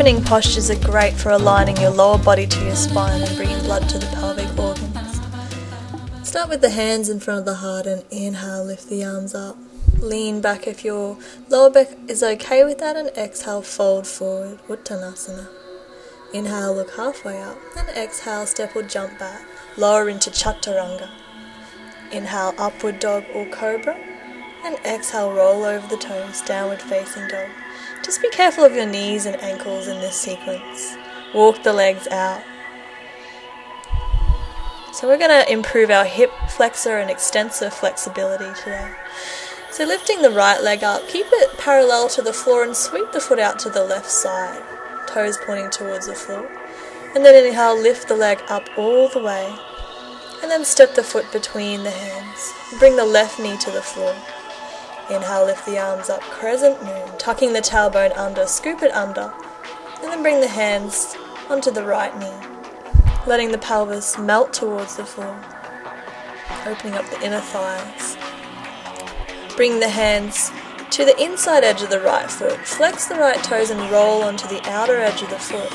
opening postures are great for aligning your lower body to your spine and bringing blood to the pelvic organs. Start with the hands in front of the heart and inhale, lift the arms up. Lean back if your lower back is okay with that, and exhale, fold forward, Uttanasana. Inhale, look halfway up, and exhale, step or jump back, lower into Chaturanga. Inhale, upward dog or cobra, and exhale, roll over the toes, downward facing dog. Just be careful of your knees and ankles in this sequence. Walk the legs out. So we're going to improve our hip flexor and extensor flexibility today. So lifting the right leg up, keep it parallel to the floor and sweep the foot out to the left side, toes pointing towards the floor. And then inhale, lift the leg up all the way, and then step the foot between the hands. Bring the left knee to the floor. Inhale, lift the arms up, crescent moon, tucking the tailbone under, scoop it under, and then bring the hands onto the right knee, letting the pelvis melt towards the floor, opening up the inner thighs. Bring the hands to the inside edge of the right foot, flex the right toes and roll onto the outer edge of the foot.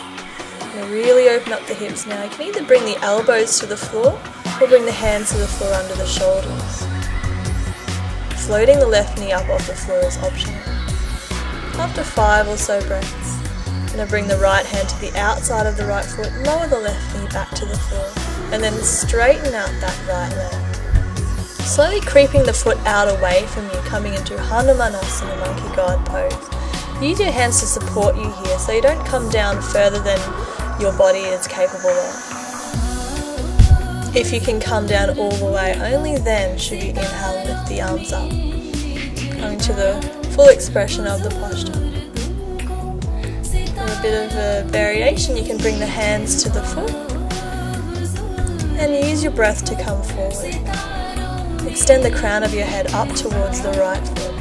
And really open up the hips now. You can either bring the elbows to the floor or bring the hands to the floor under the shoulders. Floating the left knee up off the floor is optional. After 5 or so breaths, I'm going to bring the right hand to the outside of the right foot, lower the left knee back to the floor, and then straighten out that right leg. Slowly creeping the foot out away from you, coming into Hanumanasana, monkey guard pose. Use your hands to support you here so you don't come down further than your body is capable of. If you can come down all the way, only then should you inhale, lift the arms up, coming to the full expression of the posture. For a bit of a variation, you can bring the hands to the foot and use your breath to come forward. Extend the crown of your head up towards the right foot.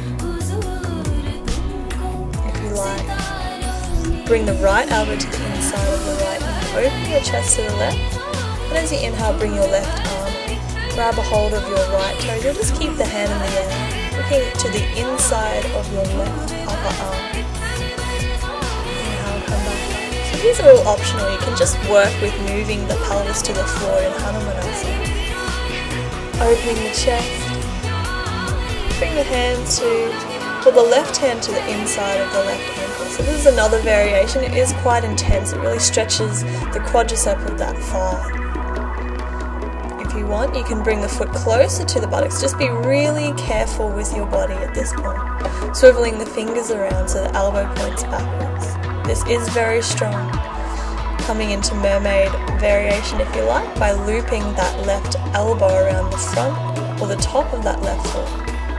If you like, bring the right elbow to the inside of the right knee, open your chest to the left. And as you inhale, bring your left arm up. Grab a hold of your right toe. You'll just keep the hand in the air, looking to the inside of your left upper arm. Inhale, come back up. So these are all optional. You can just work with moving the pelvis to the floor in Hanumanasana. Opening the chest. Bring the hands or the left hand to the inside of the left ankle. So this is another variation. It is quite intense. It really stretches the quadricep of that thigh. If you want, you can bring the foot closer to the buttocks. Just be really careful with your body at this point. Swiveling the fingers around so the elbow points backwards. This is very strong. Coming into mermaid variation, if you like, by looping that left elbow around the front or the top of that left foot,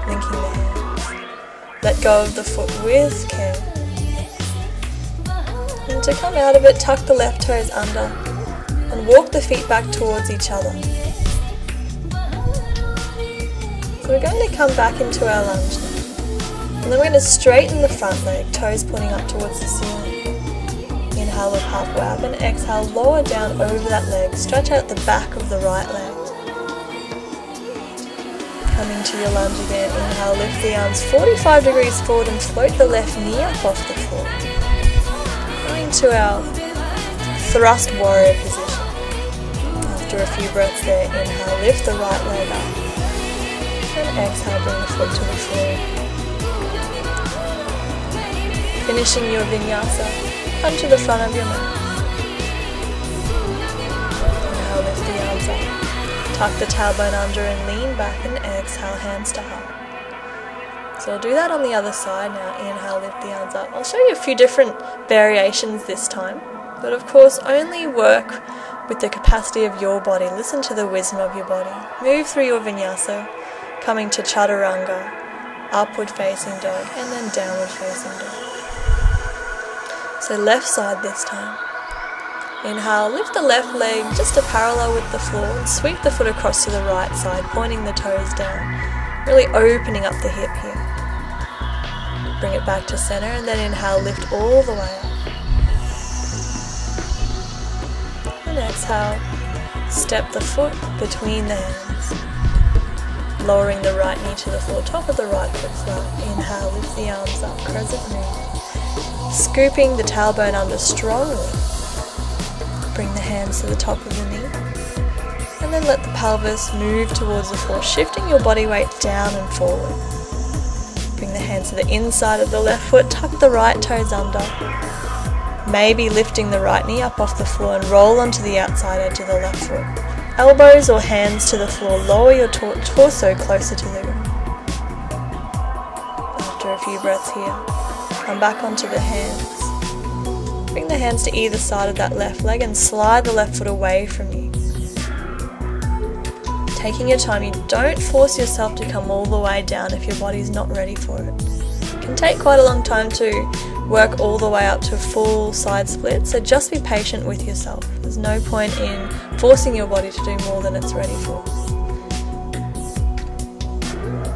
linking the hands. Let go of the foot with care. And to come out of it, tuck the left toes under and walk the feet back towards each other. So we're going to come back into our lunge now. And then we're going to straighten the front leg, toes pointing up towards the ceiling. Inhale, look halfway up, and exhale, lower down over that leg. Stretch out the back of the right leg. Coming to your lunge again, inhale, lift the arms 45 degrees forward and float the left knee up off the floor. Going to our thrust warrior position. After a few breaths there, inhale, lift the right leg up. And exhale, bring the foot to the floor. Finishing your vinyasa. Come to the front of your mat. Inhale, lift the arms up. Tuck the tailbone under and lean back, and exhale, hands to heart. So I'll do that on the other side now. Inhale, lift the arms up. I'll show you a few different variations this time. But of course, only work with the capacity of your body. Listen to the wisdom of your body. Move through your vinyasa, coming to Chaturanga, upward facing dog, and then downward facing dog. So left side this time. Inhale, lift the left leg just to parallel with the floor and sweep the foot across to the right side, pointing the toes down, really opening up the hip here. Bring it back to center and then inhale, lift all the way up. And exhale, step the foot between the hands, lowering the right knee to the floor, top of the right foot flat. Inhale, lift the arms up, crescent moon. Scooping the tailbone under strongly. Bring the hands to the top of the knee. And then let the pelvis move towards the floor, shifting your body weight down and forward. Bring the hands to the inside of the left foot, tuck the right toes under. Maybe lifting the right knee up off the floor and roll onto the outside edge of the left foot. Elbows or hands to the floor, lower your torso closer to the ground. After a few breaths here, come back onto the hands. Bring the hands to either side of that left leg and slide the left foot away from you. Taking your time, you don't force yourself to come all the way down if your body's not ready for it. It can take quite a long time to work all the way up to a full side split, so just be patient with yourself. There's no point in forcing your body to do more than it's ready for.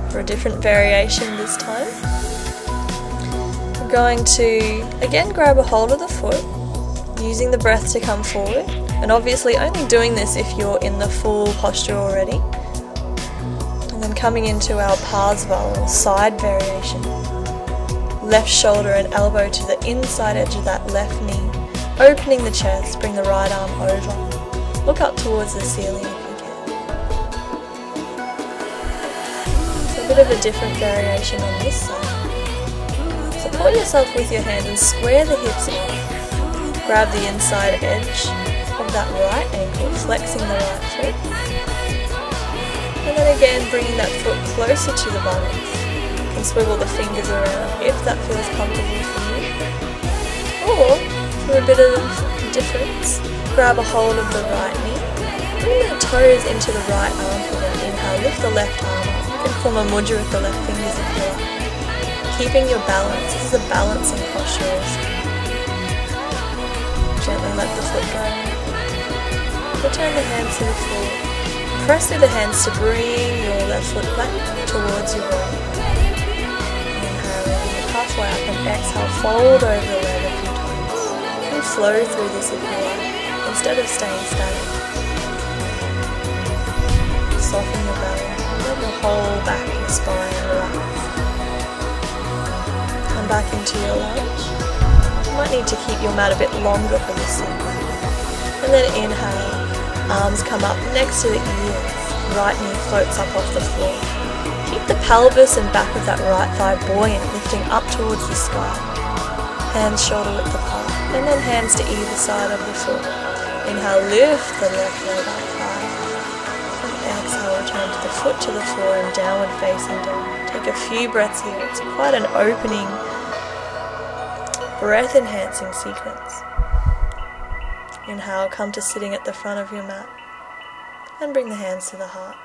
For a different variation this time, we're going to again grab a hold of the foot, using the breath to come forward, and obviously only doing this if you're in the full posture already. And then coming into our Parsva or side variation. Left shoulder and elbow to the inside edge of that left knee, opening the chest, bring the right arm over. Look up towards the ceiling if you can. So a bit of a different variation on this side. Support yourself with your hands and square the hips in. Grab the inside edge of that right ankle, flexing the right foot. And then again, bringing that foot closer to the buttocks. You can swivel the fingers around if that feels comfortable for you. Or, for a bit of difference, grab a hold of the right knee. Bring the toes into the right armpit and inhale, lift the left arm up. You can form a mudra with the left fingers if you like. Keeping your balance. This is a balancing posture also. Gently let the foot go. Return the hands to the floor. Press through the hands to bring your left foot back towards your body. Inhaling halfway up and exhale, fold over the leg a few times. You can flow through this if you like, instead of staying static. Soften your belly, let the whole back, your spine relax. Come back into your lunge. You might need to keep your mat a bit longer for this segment. And then inhale, arms come up next to the ears, right knee floats up off the floor. Keep the pelvis and back of that right thigh buoyant, lifting up towards the sky. Hands shoulder width apart, and then hands to either side of the foot. Inhale, lift the left leg up high. And exhale, return to the foot to the floor and downward facing dog. Take a few breaths here. It's quite an opening, breath-enhancing sequence. Inhale, come to sitting at the front of your mat and bring the hands to the heart.